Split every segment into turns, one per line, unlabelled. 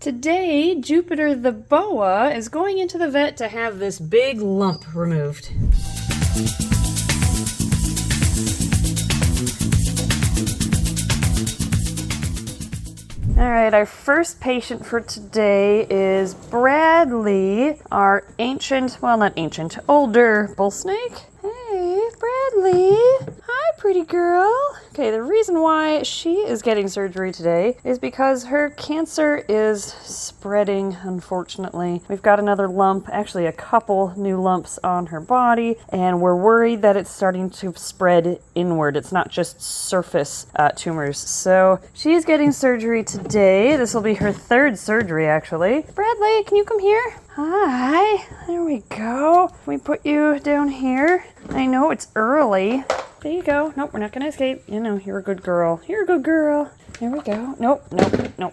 Today, Jupiter the boa is going into the vet to have this big lump removed. Alright, our first patient for today is Bradley, our older bull snake. Hey, Bradley. Hi, pretty girl. Okay, the reason why she is getting surgery today is because her cancer is spreading, unfortunately. We've got another lump, actually a couple new lumps on her body, and we're worried that it's starting to spread inward. It's not just surface tumors. So she's getting surgery today. This will be her third surgery, actually. Bradley, can you come here? Hi, there we go. Can we put you down here? I know it's early. There you go. Nope, we're not gonna escape. You know, you're a good girl. You're a good girl. There we go. Nope,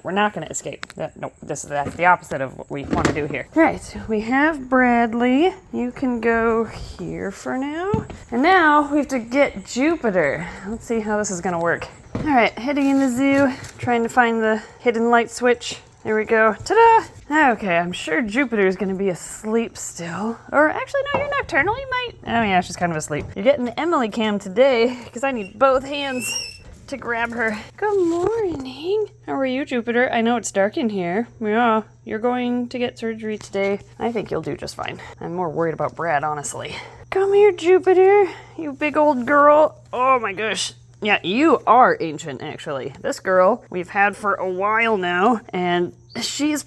we're not gonna escape. That's the opposite of what we want to do here. All right, we have Bradley. You can go here for now. And now we have to get Jupiter. Let's see how this is gonna work. All right, heading in the zoo, trying to find the hidden light switch. There we go. Ta-da! Okay, I'm sure Jupiter's gonna be asleep still. Or actually, no, you're nocturnal. You might. Oh yeah, she's kind of asleep. You're getting the Emily cam today because I need both hands to grab her. Good morning. How are you, Jupiter? I know it's dark in here. Yeah, you're going to get surgery today. I think you'll do just fine. I'm more worried about Brad, honestly. Come here, Jupiter. You big old girl. Oh my gosh. Yeah, you are ancient, actually. This girl we've had for a while now, and she's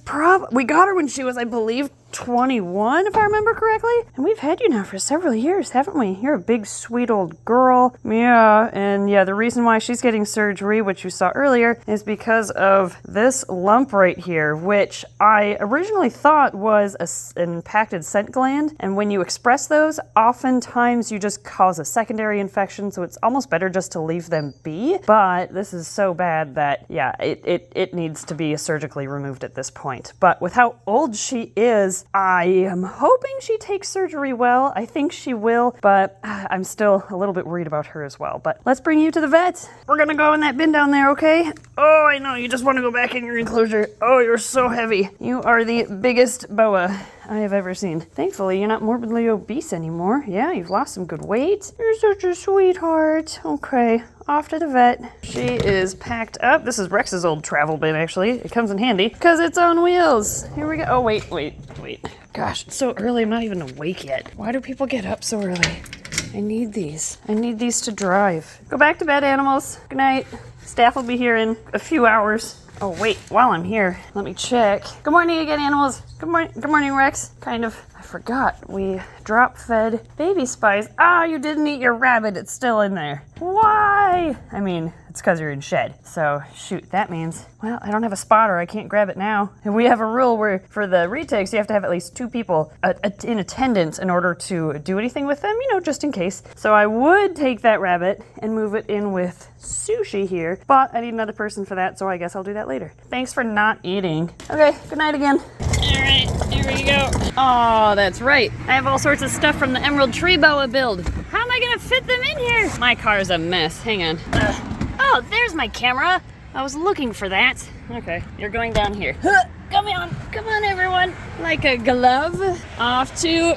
we got her when she was, I believe, 21, if I remember correctly. And we've had you now for several years, haven't we? You're a big, sweet old girl. Yeah, and yeah, the reason why she's getting surgery, which you saw earlier, is because of this lump right here, which I originally thought was an impacted scent gland. And when you express those, oftentimes you just cause a secondary infection, so it's almost better just to leave them be. But this is so bad that, yeah, it needs to be surgically removed at this point. But with how old she is, I am hoping she takes surgery well. I think she will, but I'm still a little bit worried about her as well. But let's bring you to the vet. We're gonna go in that bin down there, okay? Oh, I know, you just want to go back in your enclosure. Oh, you're so heavy. You are the biggest boa I have ever seen. Thankfully, you're not morbidly obese anymore. Yeah, you've lost some good weight. You're such a sweetheart. Okay, off to the vet. She is packed up. This is Rex's old travel bin, actually. It comes in handy because it's on wheels. Here we go. Oh, wait. Gosh, it's so early. I'm not even awake yet. Why do people get up so early? I need these. I need these to drive. Go back to bed, animals. Good night. Staff will be here in a few hours. Oh, wait, while I'm here, let me check. Good morning again, animals. Good morning, Rex. I forgot. We drop-fed baby spice. Ah, you didn't eat your rabbit. It's still in there. Why? I mean, it's because you're in shed. So, shoot, that means, well, I don't have a spotter. I can't grab it now. And we have a rule where for the retakes, you have to have at least 2 people in attendance in order to do anything with them, just in case. So I would take that rabbit and move it in with Sushi here, but I need another person for that, so I guess I'll do that later. Thanks for not eating. Okay, good night again. All right, here we go. Oh, that's right. I have all sorts of stuff from the Emerald Tree Boa build. How am I gonna fit them in here? My car's a mess. Hang on. Oh, there's my camera. I was looking for that. Okay, you're going down here. Come on, everyone. Like a glove. Off to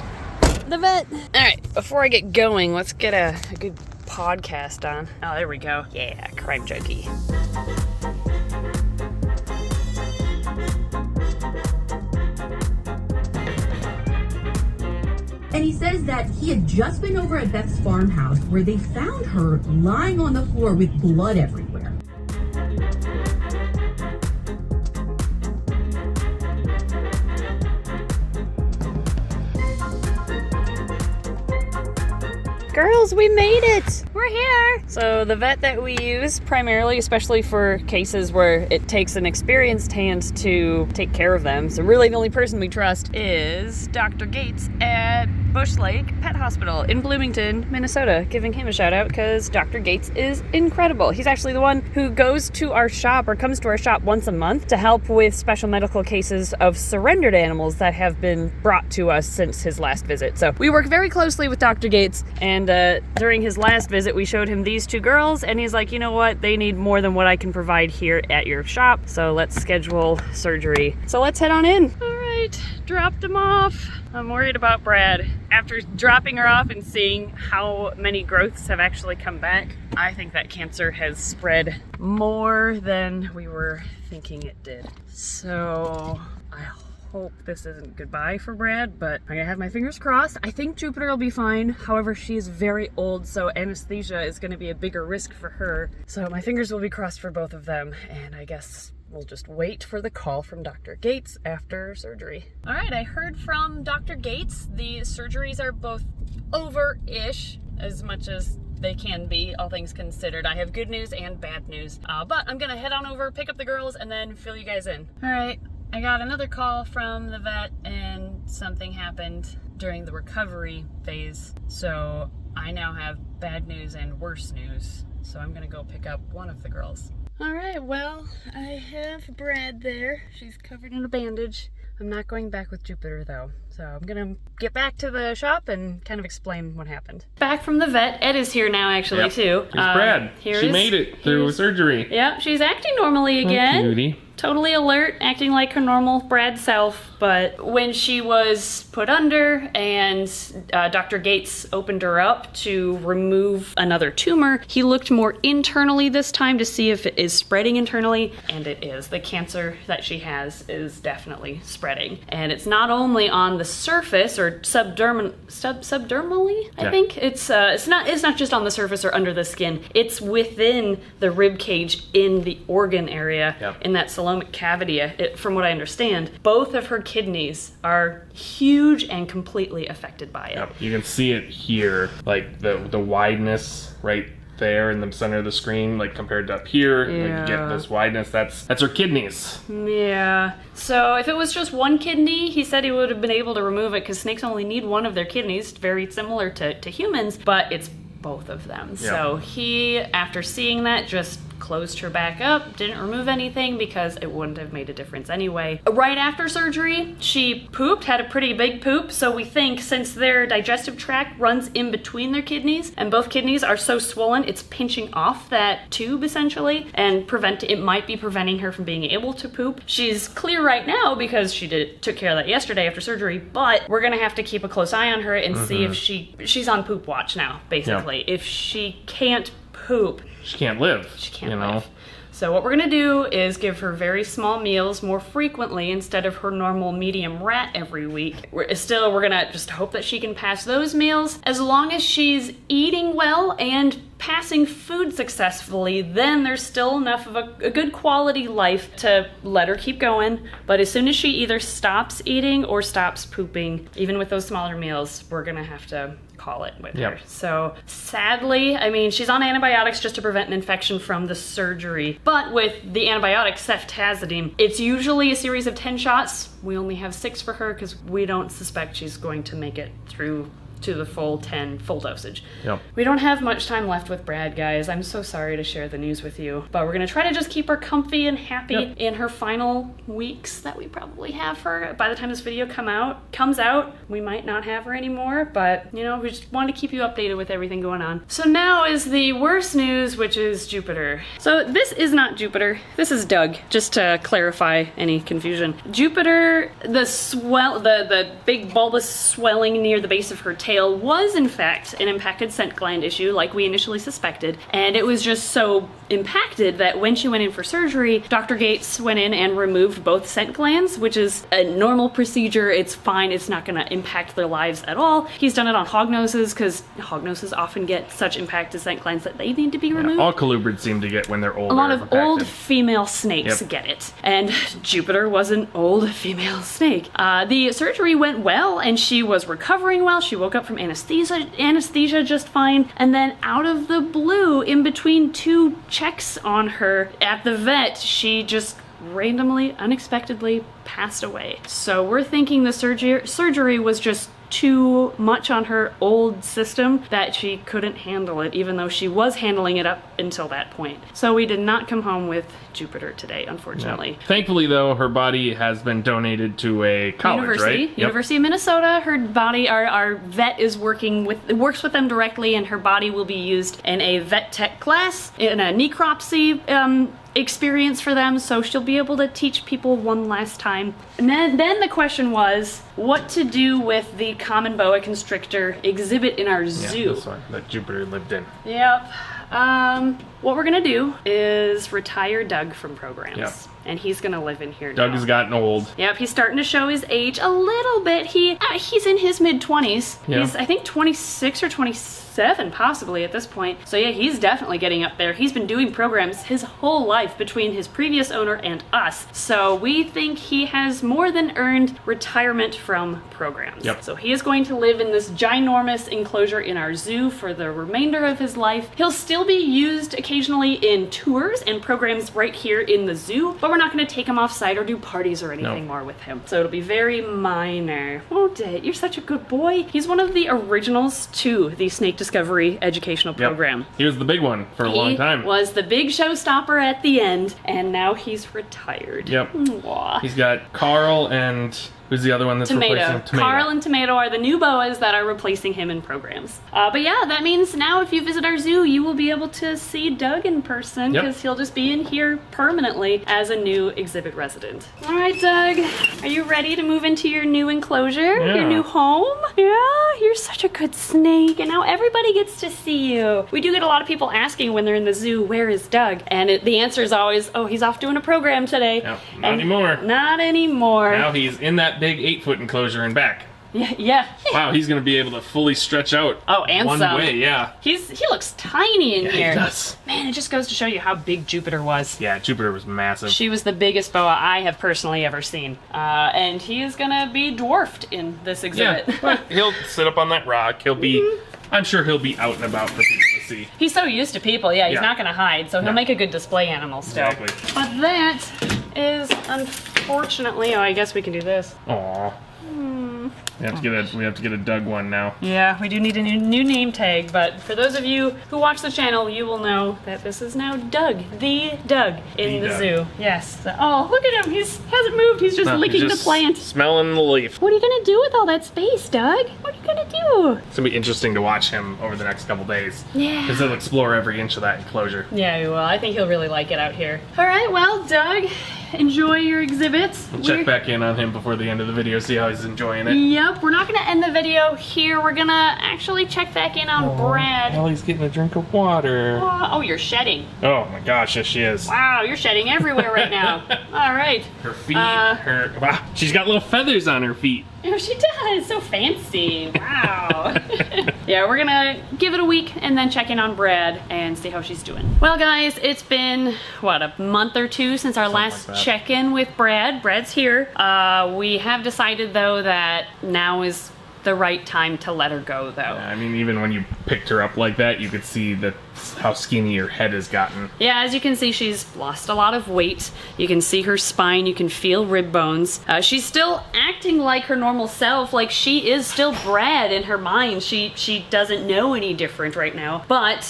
the vet. All right, before I get going, let's get a good podcast on. Oh, there we go. Yeah, crime junkie.
And he says that he had just been over at Beth's farmhouse where they found her lying on the floor with blood everywhere.
Girls, we made it! We're here! So the vet that we use primarily, especially for cases where it takes an experienced hand to take care of them, so really the only person we trust is Dr. Gates at Bush Lake Pet Hospital in Bloomington, Minnesota. Giving him a shout out because Dr. Gates is incredible. He's actually the one who goes to our shop or comes to our shop once a month to help with special medical cases of surrendered animals that have been brought to us since his last visit. So we work very closely with Dr. Gates, and during his last visit we showed him these two girls, and he's like, you know what, they need more than what I can provide here at your shop, so let's schedule surgery. So let's head on in. All right, dropped them off. I'm worried about Brad. After dropping her off and seeing how many growths have actually come back, I think that cancer has spread more than we were thinking it did. So I hope this isn't goodbye for Brad, but I'm gonna have my fingers crossed. I think Jupiter will be fine. However, she is very old, so anesthesia is gonna be a bigger risk for her. So my fingers will be crossed for both of them, and I guess we'll just wait for the call from Dr. Gates after surgery. All right, I heard from Dr. Gates. The surgeries are both over-ish, as much as they can be, all things considered. I have good news and bad news, but I'm gonna head on over, pick up the girls, and then fill you guys in. All right, I got another call from the vet, and something happened during the recovery phase, so I now have bad news and worse news. So I'm gonna go pick up one of the girls. All right, well, I have Brad there. She's covered in a bandage. I'm not going back with Jupiter though. So I'm gonna get back to the shop and kind of explain what happened. Back from the vet. Ed is here now actually too.
Here's Brad. She made it through surgery.
Yeah, she's acting normally again.
Oh, cutie.
Totally alert, acting like her normal Brad self, but when she was put under and Dr. Gates opened her up to remove another tumor, he looked more internally this time to see if it is spreading internally, and it is. The cancer that she has is definitely spreading. And it's not only on the surface or subdermally, I think. It's not just on the surface or under the skin. It's within the rib cage in the organ area, in that costomic cavity, from what I understand. Both of her kidneys are huge and completely affected by it.
Yep. You can see it here, like the wideness right there in the center of the screen, like compared to up here.
Yeah.
Like you get this wideness. That's her kidneys.
Yeah. So if it was just one kidney, he said he would have been able to remove it because snakes only need one of their kidneys, very similar to humans, but it's both of them. Yeah. So he, after seeing that, just closed her back up, didn't remove anything because it wouldn't have made a difference anyway. Right after surgery, she pooped, had a pretty big poop, so we think since their digestive tract runs in between their kidneys, and both kidneys are so swollen, it's pinching off that tube essentially, and it might be preventing her from being able to poop. She's clear right now because she took care of that yesterday after surgery, but we're gonna have to keep a close eye on her and see if she's on poop watch now, basically. If she can't poop,
she can't live.
She can't live. So what we're gonna do is give her very small meals more frequently instead of her normal medium rat every week. We're gonna just hope that she can pass those meals. As long as she's eating well and passing food successfully, then there's still enough of a good quality life to let her keep going. But as soon as she either stops eating or stops pooping, even with those smaller meals, we're gonna have to call it with her. So sadly, I mean, she's on antibiotics just to prevent an infection from the surgery. But with the antibiotic ceftazidime, it's usually a series of 10 shots. We only have 6 for her because we don't suspect she's going to make it through to the full dosage. Yep. We don't have much time left with Brad, guys. I'm so sorry to share the news with you, but we're gonna try to just keep her comfy and happy in her final weeks that we probably have her. By the time this video comes out, we might not have her anymore, but you know, we just want to keep you updated with everything going on. So now is the worst news, which is Jupiter. So this is not Jupiter, this is Doug, just to clarify any confusion. Jupiter, the big bulbous swelling near the base of her tail was in fact an impacted scent gland issue like we initially suspected, and it was just so impacted that when she went in for surgery, Dr. Gates went in and removed both scent glands, which is a normal procedure. It's fine, it's not going to impact their lives at all. He's done it on hognoses because hognoses often get such impacted scent glands that they need to be removed.
All colubrids seem to get when they're older.
A lot of old female snakes get it, and Jupiter was an old female snake. The surgery went well and she was recovering well. She woke up from anesthesia just fine, and then out of the blue, in between 2 checks on her at the vet, she just randomly, unexpectedly passed away. So we're thinking the surgery was just too much on her old system that she couldn't handle it, even though she was handling it up until that point. So we did not come home with Jupiter today, unfortunately.
Yeah. Thankfully, though, her body has been donated to a college,
University,
right?
University of Minnesota. Her body, our vet is works with them directly, and her body will be used in a vet tech class, in a necropsy experience for them, so she'll be able to teach people one last time. And then the question was what to do with the common boa constrictor exhibit in our zoo.
Yeah, this one that Jupiter lived in.
Yep. What we're gonna do is retire Doug from programs.
Yep.
And he's gonna live in here now.
Doug has gotten old.
Yep, he's starting to show his age a little bit. He's in his mid-20s.
Yeah.
He's, I think, 26 or 27 possibly at this point. So yeah, he's definitely getting up there. He's been doing programs his whole life between his previous owner and us. So we think he has more than earned retirement from programs.
Yep.
So he is going to live in this ginormous enclosure in our zoo for the remainder of his life. He'll still be used occasionally in tours and programs right here in the zoo, but we're not going to take him off-site or do parties or anything more with him. So it'll be very minor. Won't it? You're such a good boy. He's one of the originals to the Snake Discovery educational program.
He was the big one for a long time.
He was the big showstopper at the end, and now he's retired.
Yep.
Mwah.
He's got Carl and who's the other one that's replacing him? Tomato.
Carl and Tomato are the new boas that are replacing him in programs. But yeah, that means now if you visit our zoo, you will be able to see Doug in person because he'll just be in here permanently as a new exhibit resident. All right, Doug, are you ready to move into your new enclosure, your new home? Yeah, you're such a good snake, and now everybody gets to see you. We do get a lot of people asking when they're in the zoo, where is Doug? And the answer is always, oh, he's off doing a program today.
Yep. Not anymore.
Not anymore.
Now he's in that big 8-foot enclosure and back.
Yeah.
Wow, he's gonna be able to fully stretch out.
Oh, and
one
some.
way, yeah.
He looks tiny in here.
He does.
Man, it just goes to show you how big Jupiter was.
Yeah, Jupiter was massive.
She was the biggest boa I have personally ever seen. And he is gonna be dwarfed in this exhibit.
Yeah, but he'll sit up on that rock. He'll be, I'm sure he'll be out and about for people to see.
He's so used to people, he's not gonna hide, so he'll make a good display animal still.
Exactly.
But that is unfortunately, I guess we can do this.
Aww. We have to get a Doug one now.
Yeah, we do need a new name tag, but for those of you who watch the channel, you will know that this is now Doug, the Doug in the zoo. Yes. So, oh, look at him. He hasn't moved. He's just licking the plant.
Smelling the leaf.
What are you gonna do with all that space, Doug? What are you gonna do?
It's gonna be interesting to watch him over the next couple days.
Yeah.
Because he'll explore every inch of that enclosure.
Yeah, he will. I think he'll really like it out here. All right, well, Doug, enjoy your exhibits.
We'll check back in on him before the end of the video, see how he's enjoying it.
Yep, we're not gonna end the video here. We're gonna actually check back in on Brad.
Ellie's getting a drink of water.
Oh, you're shedding.
Oh my gosh, yes she is.
Wow, you're shedding everywhere right now. All right.
Her feet, wow, she's got little feathers on her feet.
Oh, she does. So fancy. Wow. Yeah, we're gonna give it a week and then check in on Brad and see how she's doing. Well, guys, it's been, what, a month or two since our last check-in with Brad. Brad's here. We have decided, though, that now is the right time to let her go, though.
Yeah, I mean, even when you picked her up like that, you could see that how skinny her head has gotten.
Yeah, as you can see, she's lost a lot of weight. You can see her spine, you can feel rib bones. She's still acting like her normal self, like she is still Brad in her mind. She doesn't know any different right now, but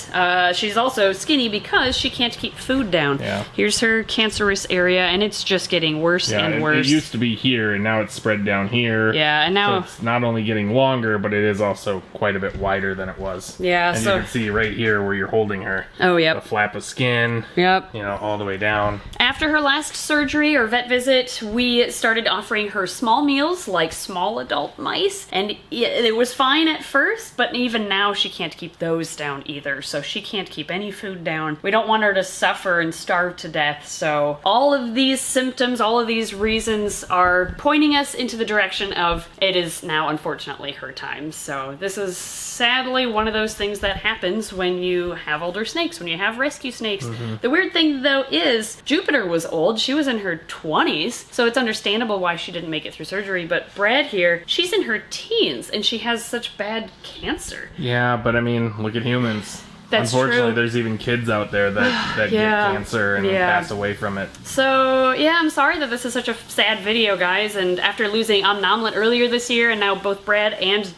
she's also skinny because she can't keep food down.
Yeah.
Here's her cancerous area, and it's just getting worse and worse.
It used to be here, and now it's spread down here.
Yeah, and now...
So it's not only getting longer, but it is also quite a bit wider than it was.
Yeah,
and
so...
you can see right here where you're holding her.
Oh, yep.
The flap of skin.
Yep.
You know, all the way down.
After her last surgery or vet visit, we started offering her small meals like small adult mice, and it was fine at first, but even now she can't keep those down either, so she can't keep any food down. We don't want her to suffer and starve to death, so all of these symptoms, all of these reasons are pointing us into the direction of it is now unfortunately her time. So this is sadly one of those things that happens when you have older snakes, when you have rescue snakes. The weird thing though is Jupiter was old. She was in her 20s, so it's understandable why she didn't make it through surgery, but Brad here, she's in her teens and she has such bad cancer.
Yeah, but I mean, look at humans.
That's
Unfortunately,
true.
there's even kids out there that
Yeah.
get cancer and pass away from it.
So, yeah, I'm sorry that this is such a sad video, guys. And after losing Omnomlet earlier this year, and now both Brad and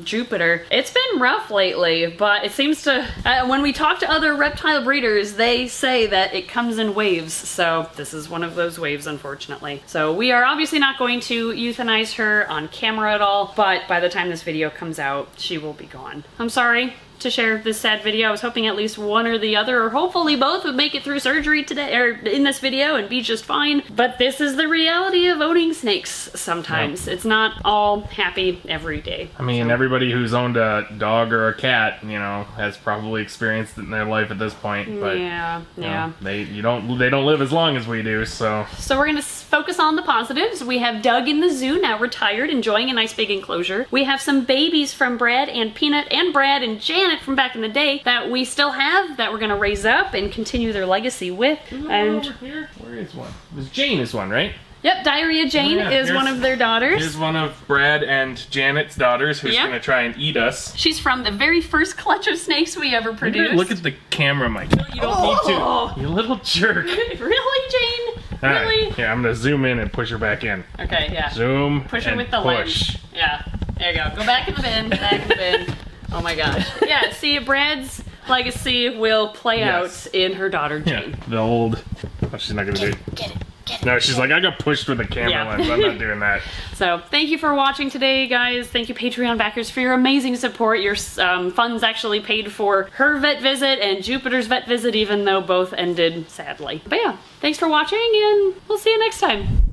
Jupiter, it's been rough lately. But it seems to, when we talk to other reptile breeders, they say that it comes in waves. So this is one of those waves, unfortunately. So we are obviously not going to euthanize her on camera at all. But by the time this video comes out, she will be gone. I'm sorry to share this sad video. I was hoping at least one or the other, or hopefully both, would make it through surgery today, or in this video, and be just fine. But this is the reality of owning snakes sometimes. It's not all happy every day.
I mean, everybody who's owned a dog or a cat, you know, has probably experienced it in their life at this point. But
Yeah,
you
yeah.
know, they don't live as long as we do, so.
So we're gonna focus on the positives. We have Doug in the zoo, now retired, enjoying a nice big enclosure. We have some babies from Brad and Peanut and Brad and Janet from back in the day that we still have, that we're gonna raise up and continue their legacy with. And
over here, where is one? This Jane is one, right?
yep, Diarrhea Jane
yeah,
is
here's-
one of their daughters.
Here's one of Brad and Janet's daughters who's
Yep.
gonna try and eat us.
She's from the very first clutch of snakes we ever produced.
Look at the camera, Mike. You don't need to. You little jerk.
Really, Jane?
All right,
Really?
here, I'm gonna zoom in and push her back in.
Okay, yeah.
Zoom
Push her
and
with the
push.
lens. Yeah, there you go. Go back in the bin, back in the bin. Oh my gosh. Yeah, see, Brad's legacy will play
Yes.
out in her daughter,
Yeah,
Jane.
the old. Oh, she's not gonna do.
Get it.
No, she's like, I got pushed with the camera
Yeah.
lens. I'm not doing that.
So, thank you for watching today, guys. Thank you, Patreon backers, for your amazing support. Your funds actually paid for her vet visit and Jupiter's vet visit, even though both ended sadly. But yeah, thanks for watching, and we'll see you next time.